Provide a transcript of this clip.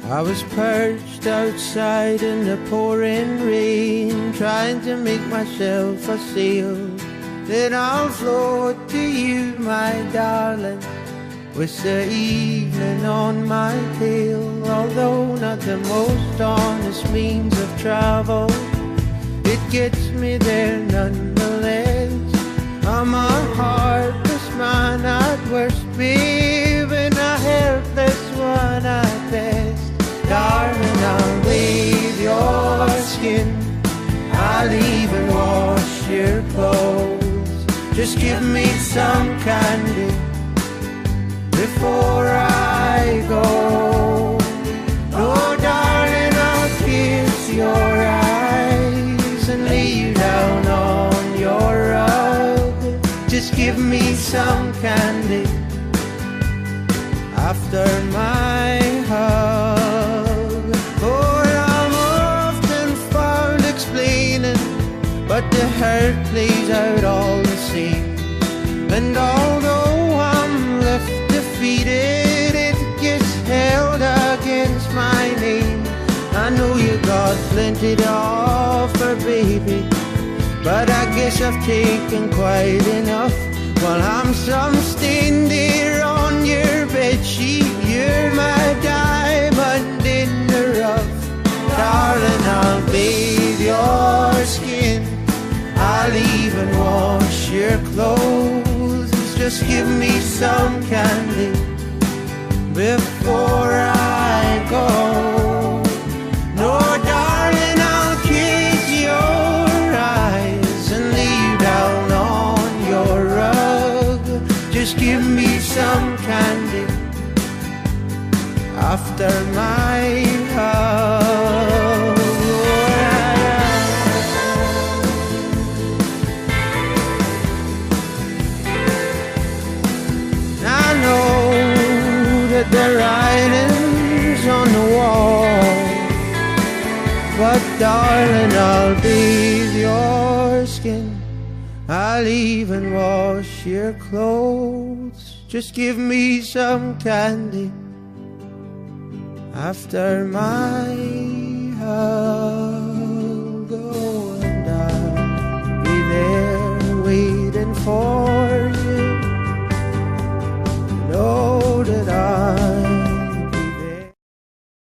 I was perched outside in the pouring rain, trying to make myself a sail. Then I'll float to you, my darling, with the evening on my tail. Although not the most honest means of travel, it gets me there nonetheless. I'm a heartless man at worst, babe, and a helpless one at best. Darling, I'll bathe your skin, I'll even wash your clothes. Just give me some candy before I go. Oh darling, I'll kiss your eyes and lay you down on your rug. Just give me some candy after my hug. Oh, I'm often found explaining, but the hurt plays out all the same. And although I'm left defeated, it gets held against my name. I know you got plenty to offer, baby, but I guess I've taken quite enough. While I'm some stained there on your bedsheet, you're my diamond in the rough. Darling, I'll bathe your skin, I'll even wash your clothes. Just give me some candy before I go. No, darling, I'll kiss your eyes and lay you down on your rug. Just give me some candy after my hug. I know that the writing's on the wall, but darling, I'll bathe your skin, I'll even wash your clothes. Just give me some candy after my hug.